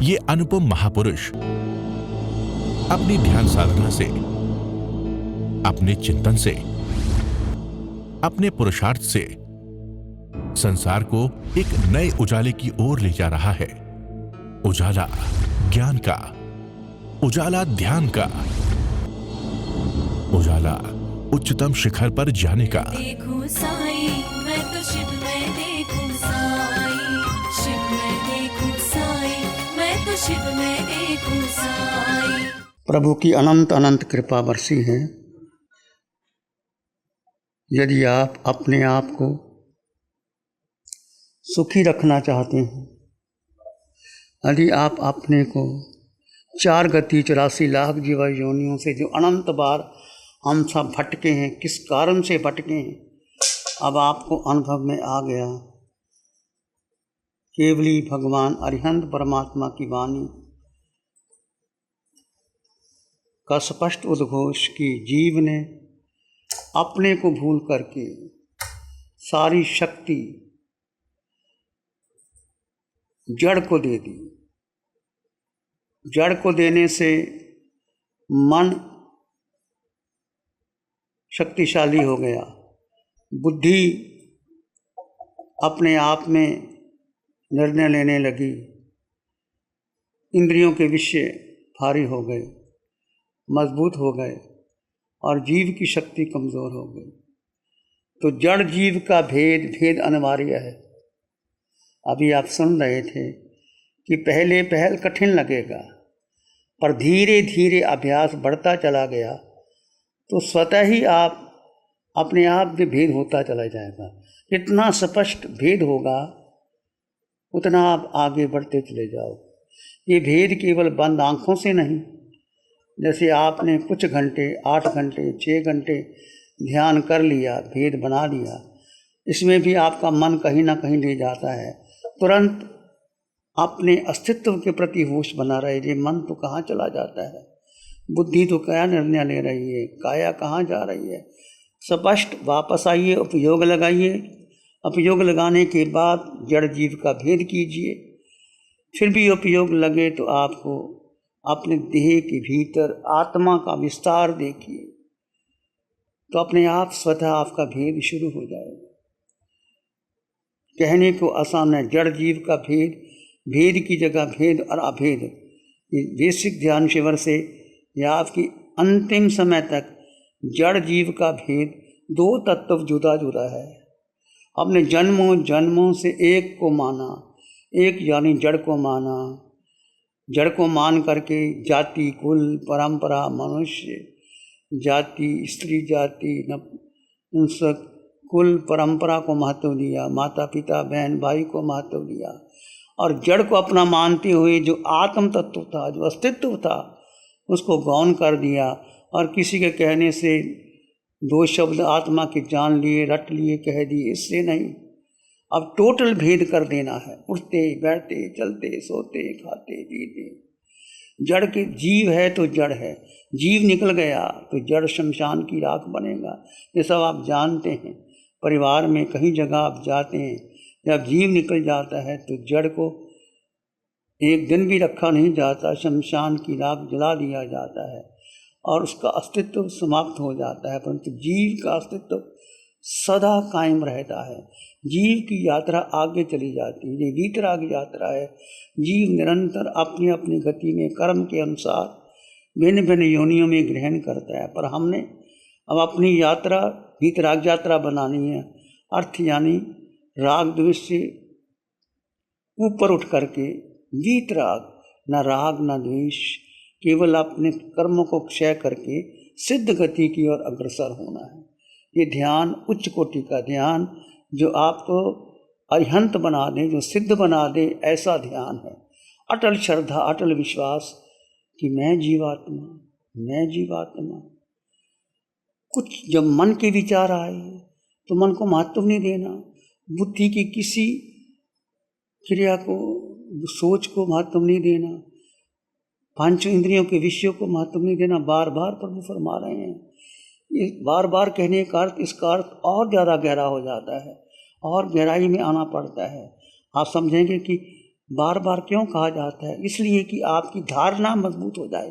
ये अनुपम महापुरुष अपनी ध्यान साधना से, अपने चिंतन से, अपने पुरुषार्थ से संसार को एक नए उजाले की ओर ले जा रहा है। उजाला ज्ञान का, उजाला ध्यान का, उजाला उच्चतम शिखर पर जाने का। देखूं साई, मैं तो शिव में देखूं साई, शिव में देखूं साई, मैं तो शिव में देखूं साई। प्रभु की अनंत अनंत कृपा बरसी है। यदि आप अपने आप को सुखी रखना चाहते हैं, यदि आप अपने को 4 गति 84 लाख जीवा योनियों से जो अनंत बार हम सब भटके हैं, किस कारण से भटके हैं, अब आपको अनुभव में आ गया। केवली भगवान अरिहंत परमात्मा की वाणी का स्पष्ट उद्घोष कि जीव ने अपने को भूल करके सारी शक्ति जड़ को दे दी। जड़ को देने से मन शक्तिशाली हो गया, बुद्धि अपने आप में निर्णय लेने लगी, इंद्रियों के विषय भारी हो गए, मजबूत हो गए और जीव की शक्ति कमज़ोर हो गई। तो जड़ जीव का भेद अनिवार्य है। अभी आप सुन रहे थे कि पहल कठिन लगेगा, पर धीरे धीरे अभ्यास बढ़ता चला गया तो स्वतः ही आप अपने आप में भेद होता चला जाएगा। जितना स्पष्ट भेद होगा उतना आप आगे बढ़ते चले जाओ। ये भेद केवल बंद आँखों से नहीं, जैसे आपने कुछ घंटे 8 घंटे 6 घंटे ध्यान कर लिया, भेद बना लिया, इसमें भी आपका मन कहीं ना कहीं ले जाता है। तुरंत अपने अस्तित्व के प्रति होश बना रहे। ये मन तो कहाँ चला जाता है, बुद्धि तो क्या निर्णय ले रही है, काया कहाँ जा रही है। स्पष्ट वापस आइए, उपयोग लगाइए। उपयोग लगाने के बाद जड़ जीव का भेद कीजिए। फिर भी उपयोग लगे तो आपको अपने देह के भीतर आत्मा का विस्तार देखिए, तो अपने आप स्वतः आपका भेद शुरू हो जाएगा। कहने को आसान है, जड़ जीव का भेद, भेद की जगह भेद और अभेद। ये बेसिक ध्यान शिविर से या आपकी अंतिम समय तक जड़ जीव का भेद 2 तत्व जुदा जुदा है। आपने जन्मों जन्मों से एक को माना, एक यानी जड़ को माना। जड़ को मान करके जाति, कुल, परंपरा, मनुष्य जाति, स्त्री जाति, नपुंसक, कुल, परंपरा को महत्व दिया, माता पिता बहन भाई को महत्व दिया, और जड़ को अपना मानते हुए जो आत्म तत्व था, जो अस्तित्व था, उसको गौण कर दिया और किसी के कहने से 2 शब्द आत्मा के जान लिए, रट लिए, कह दिए। इससे नहीं, अब टोटल भेद कर देना है। उठते बैठते चलते सोते खाते पीते जड़ के जीव है तो जड़ है। जीव निकल गया तो जड़ शमशान की राख बनेगा। ये सब आप जानते हैं। परिवार में कहीं जगह आप जाते हैं, जब जीव निकल जाता है तो जड़ को एक दिन भी रखा नहीं जाता, शमशान की राख जला दिया जाता है और उसका अस्तित्व समाप्त हो जाता है। परंतु जीव का अस्तित्व सदा कायम रहता है। जीव की यात्रा आगे चली जाती है। ये वीतराग यात्रा है। जीव निरंतर अपनी अपनी गति में कर्म के अनुसार भिन्न भिन्न योनियों में ग्रहण करता है। पर हमने अब अपनी यात्रा वीतराग यात्रा बनानी है। अर्थ यानी राग द्वेष से ऊपर उठ करके वीतराग, न राग न द्वेष, केवल अपने कर्मों को क्षय करके सिद्ध गति की ओर अग्रसर होना है। ये ध्यान उच्च कोटि का ध्यान जो आपको अरिहंत बना दे, जो सिद्ध बना दे, ऐसा ध्यान है। अटल श्रद्धा, अटल विश्वास कि मैं जीवात्मा। कुछ जब मन के विचार आए तो मन को महत्व नहीं देना, बुद्धि की किसी क्रिया को, सोच को महत्व नहीं देना, 5 इंद्रियों के विषयों को महत्व नहीं देना। बार बार प्रभु फरमा रहे हैं। ये बार बार कहने का अर्थ, इसका अर्थ और ज़्यादा गहरा हो जाता है और गहराई में आना पड़ता है। आप समझेंगे कि बार बार क्यों कहा जाता है? इसलिए कि आपकी धारणा मजबूत हो जाए,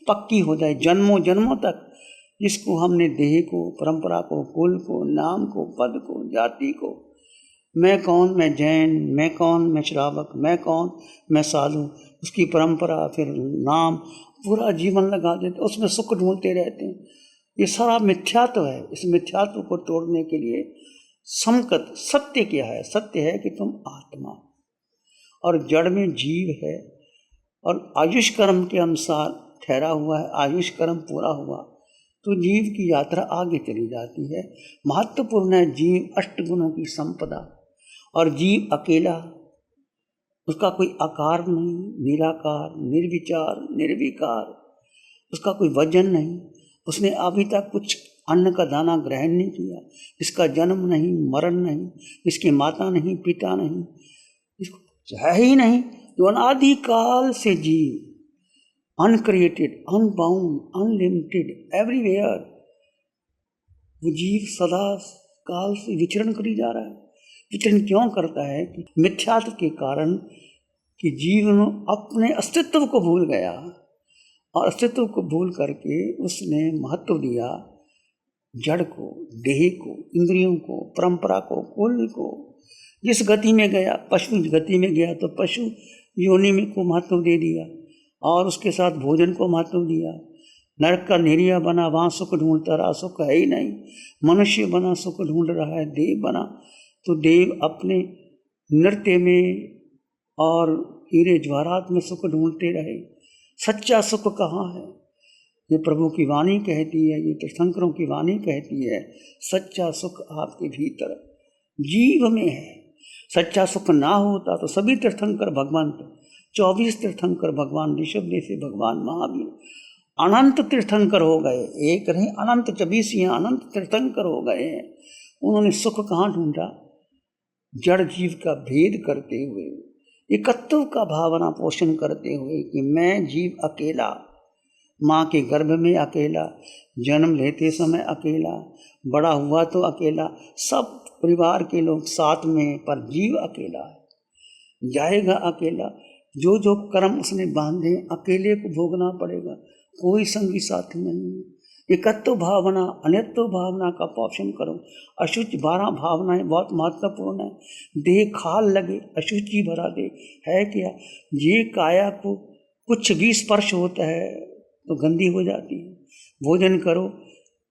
पक्की हो जाए जन्मों जन्मों तक। जिसको हमने देह को, परंपरा को, कुल को, नाम को, पद को, जाति को, मैं कौन, मैं जैन, मैं कौन, मैं श्रावक, मैं कौन, मैं साधु, उसकी परंपरा, फिर नाम, पूरा जीवन लगा देते, उसमें सुख ढूंढते रहते हैं। ये सारा मिथ्यात्व है। इस मिथ्यात्व को तोड़ने के लिए समकत सत्य क्या है? सत्य है कि तुम आत्मा और जड़ में जीव है, और आयुष कर्म के अनुसार ठहरा हुआ है। आयुष कर्म पूरा हुआ तो जीव की यात्रा आगे चली जाती है। महत्वपूर्ण है जीव अष्टगुणों की संपदा, और जीव अकेला, उसका कोई आकार नहीं, निराकार, निर्विचार, निर्विकार, उसका कोई वजन नहीं, उसने अभी तक कुछ अन्न का दाना ग्रहण नहीं किया, इसका जन्म नहीं, मरण नहीं, इसकी माता नहीं, पिता नहीं, इसको है ही नहीं। जो अनादिकाल से जीव, अनक्रिएटेड, अनबाउंड, अनलिमिटेड, एवरीवेयर, वो जीव सदा काल से विचरण करी जा रहा है। विचरण क्यों करता है? कि मिथ्यात्व के कारण कि जीवन अपने अस्तित्व को भूल गया, और अस्तित्व को भूल करके उसने महत्व दिया जड़ को, देह को, इंद्रियों को, परंपरा को, कुल को। जिस गति में गया, पशु गति में गया तो पशु योनि में को महत्व दे दिया, और उसके साथ भोजन को महत्व दिया। नरक का निरिया बना, वहाँ सुख ढूंढता रहा, सुख है ही नहीं। मनुष्य बना, सुख ढूंढ रहा है। देव बना तो देव अपने नृत्य में और हीरे ज्वारात में सुख ढूंढते रहे। सच्चा सुख कहाँ है? ये प्रभु की वाणी कहती है, ये तीर्थंकरों की वाणी कहती है, सच्चा सुख आपके भीतर जीव में है। सच्चा सुख ना होता तो सभी तीर्थंकर भगवंत, 24 तीर्थंकर भगवान ऋषभ जैसे भगवान महावीर अनंत तीर्थंकर हो गए। एक नहीं, अनंत 24 अनंत तीर्थंकर हो गए हैं। उन्होंने सुख कहाँ ढूंढा? जड़ जीव का भेद करते हुए, एकत्व का भावना पोषण करते हुए कि मैं जीव अकेला, माँ के गर्भ में अकेला, जन्म लेते समय अकेला, बड़ा हुआ तो अकेला, सब परिवार के लोग साथ में, पर जीव अकेला है, जाएगा अकेला। जो जो कर्म उसने बांधे अकेले को भोगना पड़ेगा, कोई संगी साथी नहीं है। एकत्व भावना, अनित्व भावना का पोषण करो। अशुचि 12 भावनाएं बहुत महत्वपूर्ण है। देह खाल लगे, अशुचि भरा दे है क्या? ये काया को कुछ भी स्पर्श होता है तो गंदी हो जाती है। भोजन करो,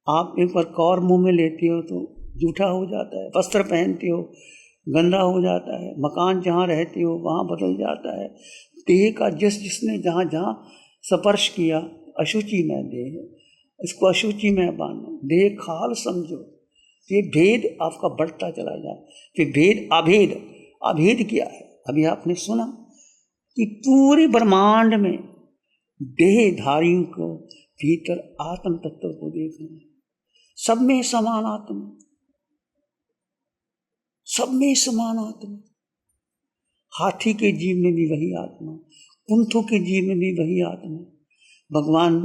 आप एक बार कौर मुंह में लेते हो तो जूठा हो जाता है। वस्त्र पहनते हो, गंदा हो जाता है। मकान जहाँ रहते हो वहाँ बदल जाता है। देह का जिसने जहाँ जहाँ स्पर्श किया, अशुचि में देह, इसको अशुचि में मानो, देह खाल समझो। ये भेद आपका बढ़ता चला जाए। फिर भेद अभेद, अभेद क्या है? अभी आपने सुना कि पूरे ब्रह्मांड में देहधारियों को भीतर आत्म तत्व को देखना, सब में समान आत्मा, सब में समान आत्मा। हाथी के जीव में भी वही आत्मा, कुंथों के जीव में भी वही आत्मा। भगवान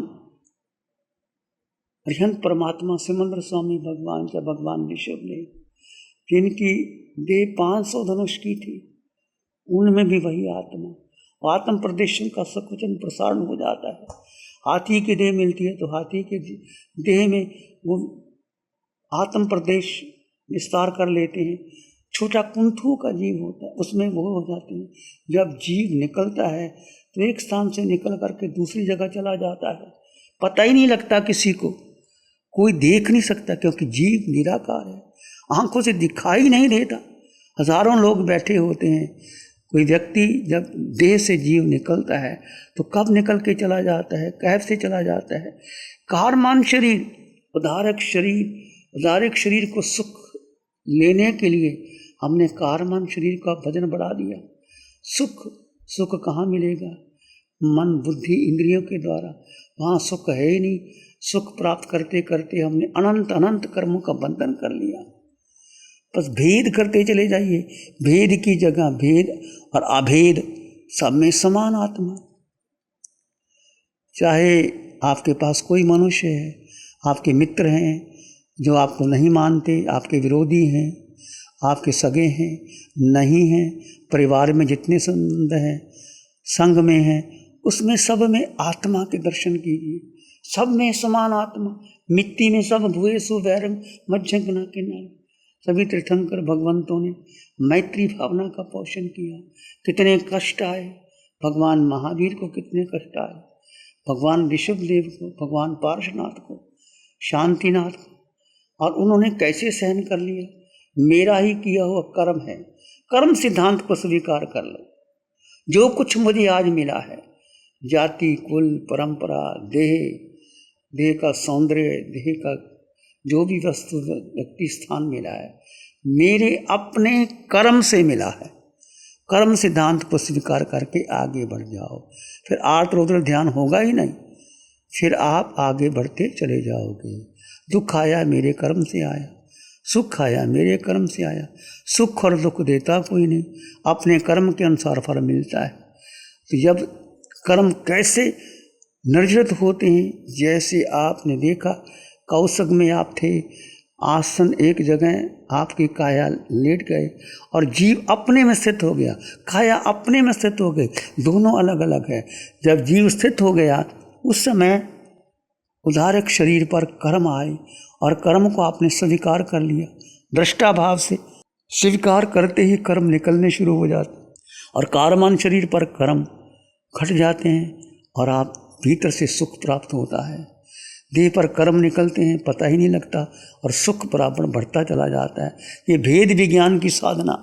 अरिहंत परमात्मा सिमंदर स्वामी भगवान का भगवान ऋषभ ने, जिनकी देह 500 धनुष की थी, उनमें भी वही आत्मा। आत्म प्रदेशन का सकुचन प्रसारण हो जाता है। हाथी की देह मिलती है तो हाथी के देह में वो आत्म प्रदेश विस्तार कर लेते हैं। छोटा कुंथू का जीव होता है, उसमें वो हो जाते हैं। जब जीव निकलता है तो एक स्थान से निकल करके दूसरी जगह चला जाता है, पता ही नहीं लगता किसी को, कोई देख नहीं सकता, क्योंकि जीव निराकार है, आंखों से दिखाई नहीं देता। हजारों लोग बैठे होते हैं, कोई व्यक्ति जब देह से जीव निकलता है तो कब निकल के चला जाता है, कैफ से चला जाता है। कारमान शरीर, उदारक शरीर, उदारक शरीर को सुख लेने के लिए हमने कारमान शरीर का वजन बढ़ा दिया। सुख कहाँ मिलेगा? मन बुद्धि इंद्रियों के द्वारा, वहाँ सुख है ही नहीं। सुख प्राप्त करते करते हमने अनंत अनंत कर्मों का बंधन कर लिया। बस भेद करते चले जाइए, भेद की जगह भेद और अभेद, सब में समान आत्मा। चाहे आपके पास कोई मनुष्य है, आपके मित्र हैं जो आपको नहीं मानते, आपके विरोधी हैं, आपके सगे हैं, नहीं हैं, परिवार में जितने संबंध हैं, संग में हैं, उसमें सब में आत्मा के दर्शन कीजिए। सब में समान आत्मा, मिट्टी में सब भूयसु वैरम मज्जंगना किनारे। सभी तीर्थंकर भगवंतों ने मैत्री भावना का पोषण किया। कितने कष्ट आए, भगवान महावीर को कितने कष्ट आए, भगवान ऋषभदेव को, भगवान पार्श्वनाथ को, शांतिनाथ को, और उन्होंने कैसे सहन कर लिया। मेरा ही किया हुआ कर्म है, कर्म सिद्धांत को स्वीकार कर लो। जो कुछ मुझे आज मिला है, जाति, कुल, परंपरा, देह का सौंदर्य, देह का जो भी वस्तु, व्यक्ति, स्थान मिला है, मेरे अपने कर्म से मिला है। कर्म सिद्धांत को स्वीकार करके आगे बढ़ जाओ, फिर आर्त उधर ध्यान होगा ही नहीं, फिर आप आगे बढ़ते चले जाओगे। दुख आया मेरे कर्म से आया, सुख आया मेरे कर्म से आया। सुख और दुख देता कोई नहीं, अपने कर्म के अनुसार फल मिलता है। तो जब कर्म कैसे निर्जरित होते हैं, जैसे आपने देखा कौशक में आप थे, आसन एक जगह आपकी काया लेट गए और जीव अपने में स्थित हो गया, काया अपने में स्थित हो गई, दोनों अलग अलग है। जब जीव स्थित हो गया उस समय उदारक शरीर पर कर्म आए और कर्म को आपने स्वीकार कर लिया। दृष्टा भाव से स्वीकार करते ही कर्म निकलने शुरू हो जाते और कारमान शरीर पर कर्म घट जाते हैं और आप भीतर से सुख प्राप्त होता है। देह पर कर्म निकलते हैं, पता ही नहीं लगता और सुख बराबर बढ़ता चला जाता है। ये भेद विज्ञान की साधना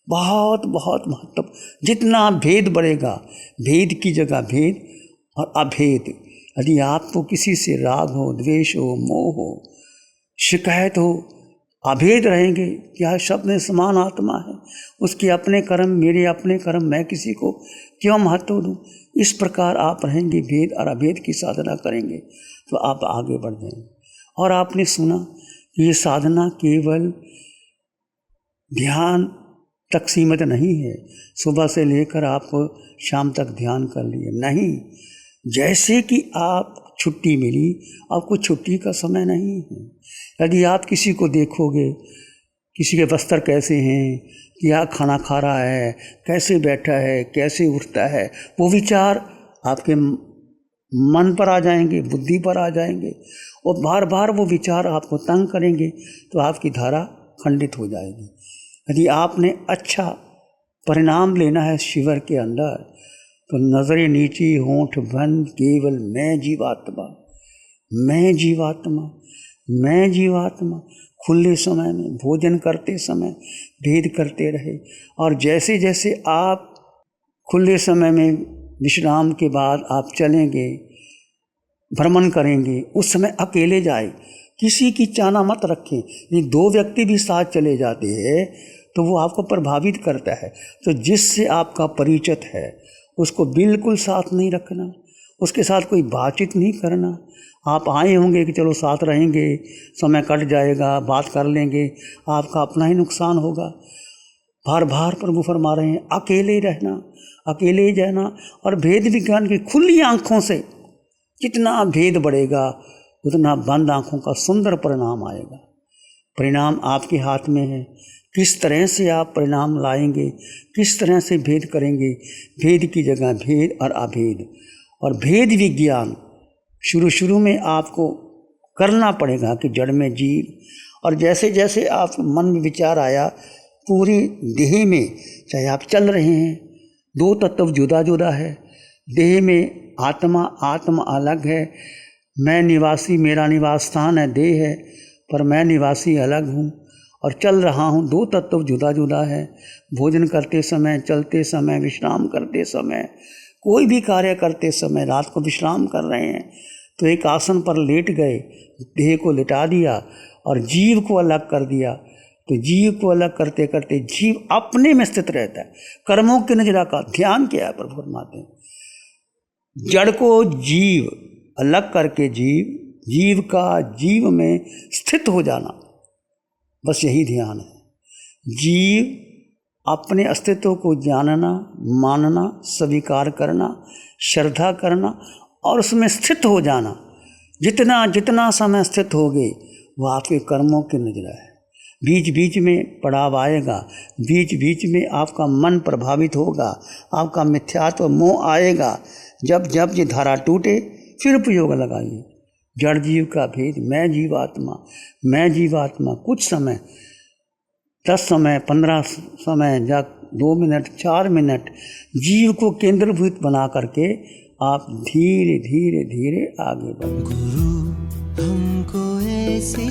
बहुत बहुत महत्व। जितना भेद बढ़ेगा, भेद की जगह भेद और अभेद। यदि आपको किसी से राग हो, द्वेष हो, मोह हो, शिकायत हो, अभेद रहेंगे। क्या सब में समान आत्मा है, उसके अपने कर्म, मेरे अपने कर्म, मैं किसी को क्यों महत्व दूँ। इस प्रकार आप रहेंगे, भेद और अभेद की साधना करेंगे तो आप आगे बढ़ जाएंगे। और आपने सुना कि ये साधना केवल ध्यान तक सीमित नहीं है, सुबह से लेकर आपको शाम तक ध्यान कर लिए नहीं। जैसे कि आप छुट्टी मिली, आपको छुट्टी का समय नहीं है। यदि आप किसी को देखोगे, किसी के वस्त्र कैसे हैं, क्या खाना खा रहा है, कैसे बैठा है, कैसे उठता है, वो विचार आपके मन पर आ जाएंगे, बुद्धि पर आ जाएंगे और बार बार वो विचार आपको तंग करेंगे तो आपकी धारा खंडित हो जाएगी। यदि आपने अच्छा परिणाम लेना है शिविर के अंदर तो नजरें नीचे, होंठ बंद, केवल मैं जीवात्मा, मैं जीवात्मा, मैं जीवात्मा। खुले समय में, भोजन करते समय भेद करते रहे। और जैसे जैसे आप खुले समय में विश्राम के बाद आप चलेंगे, भ्रमण करेंगे, उस समय अकेले जाए, किसी की चाना मत रखें। ये दो व्यक्ति भी साथ चले जाते हैं तो वो आपको प्रभावित करता है। तो जिससे आपका परिचित है उसको बिल्कुल साथ नहीं रखना, उसके साथ कोई बातचीत नहीं करना। आप आए होंगे कि चलो साथ रहेंगे, समय कट जाएगा, बात कर लेंगे, आपका अपना ही नुकसान होगा। बार बार प्रभु फरमा रहे हैं अकेले रहना, अकेले ही जाना। और भेद विज्ञान की खुली आँखों से जितना भेद बढ़ेगा उतना बंद आँखों का सुंदर परिणाम आएगा। परिणाम आपके हाथ में है, किस तरह से आप परिणाम लाएंगे, किस तरह से भेद करेंगे। भेद की जगह भेद और अभेद। और भेद विज्ञान शुरू में आपको करना पड़ेगा कि जड़ में जीव। और जैसे जैसे आप मन में विचार आया, पूरी देह में, चाहे आप चल रहे हैं, दो तत्व जुदा जुदा है। देह में आत्मा, आत्मा अलग है। मैं निवासी, मेरा निवास स्थान है, देह है, पर मैं निवासी अलग हूँ और चल रहा हूँ। दो तत्व जुदा जुदा है। भोजन करते समय, चलते समय, विश्राम करते समय, कोई भी कार्य करते समय, रात को विश्राम कर रहे हैं तो एक आसन पर लेट गए, देह को लिटा दिया और जीव को अलग कर दिया। तो जीव को अलग करते करते जीव अपने में स्थित रहता है। कर्मों की नजरा का ध्यान क्या है, प्रभु फरमाते हैं जड़ को जीव अलग करके जीव का जीव में स्थित हो जाना, बस यही ध्यान है। जीव अपने अस्तित्व को जानना, मानना, स्वीकार करना, श्रद्धा करना और उसमें स्थित हो जाना। जितना जितना समय स्थित हो गए वो आपके कर्मों की नजरा है। बीच बीच में पड़ाव आएगा, बीच बीच में आपका मन प्रभावित होगा, आपका मिथ्यात्व मोह आएगा। जब जब ये धारा टूटे फिर प्रयोग लगाइए। जड़ जीव का भेद, मैं जीवात्मा कुछ समय 10 समय 15 समय या 2 मिनट 4 मिनट जीव को केंद्रभूत बना करके आप धीरे धीरे धीरे आगे बढ़ें। गुरु हमको ऐसी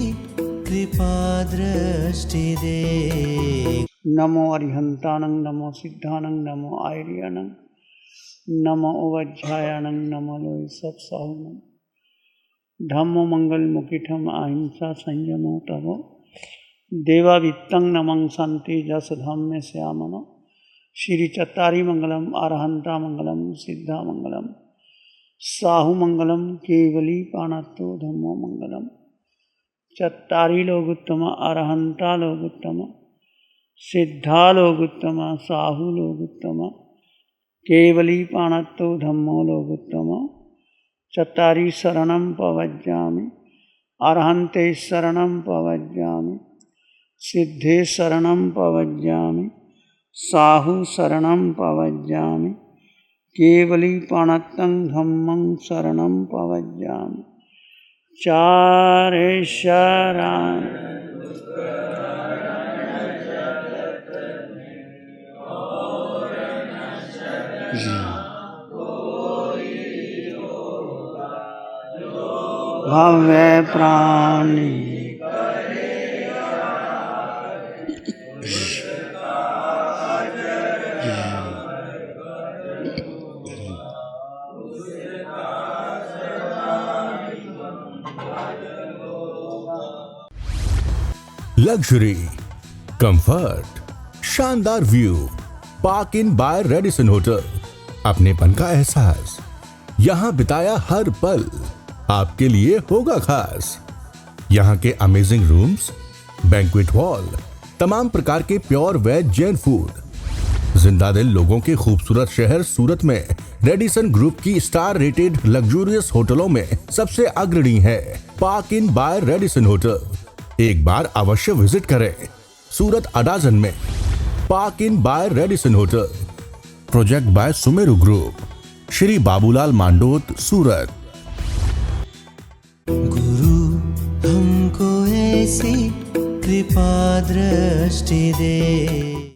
कृपा दृष्टि दे। नमो अरिहंतानं, नमो सिद्धानं, नमो आयर्यानं, नमो उवज्झायानं, नमो लोय सत्साहुनं। धम्मो मंगल मुकिठम अहिंसा संयमो तवो देवावित्तं नमं शांति जस धम्मे श्यामनो। श्री चत्तारी मंगलम, अरहंता मंगलम, सिद्धा मंगलम, साहु मंगलम, केवली पाणत्तो धम्मो मंगलम। चत्तारी लोगुत्तम, अरहंता लोगुत्तम, सिद्धा लोगुत्तम, साहु लोगुत्तम, केवली पाणत्तो धम्मो लोगुत्तम। चत्तारी शरणं पवज्जामि, अरहन्ते शरणं पवज्जामि, सिद्धे शरणं पवज्जामि, साहु शरणं पवज्जामि, केवली पाणत्तं धम्मं शरणं पवज्जामि। चारे शरण भव्य प्राणी लग्जरी, कंफर्ट, शानदार view, park inn by Radisson hotel. अपनेपन का एहसास, यहाँ बिताया हर पल आपके लिए होगा खास। यहाँ के अमेजिंग रूम्स, बैंक्वेट हॉल, तमाम प्रकार के प्योर वेज जैन फूड, जिंदा दिल लोगों के खूबसूरत शहर सूरत में रेडिसन ग्रुप की स्टार रेटेड लग्जूरियस होटलों में सबसे अग्रणी है park inn by Radisson hotel. एक बार अवश्य विजिट करें। सूरत अडाजन में park inn by Radisson hotel. Project by Sumeru group, Shri Babulal Mandot, Surat. गुरु हमको ऐसी कृपा दृष्टि दे।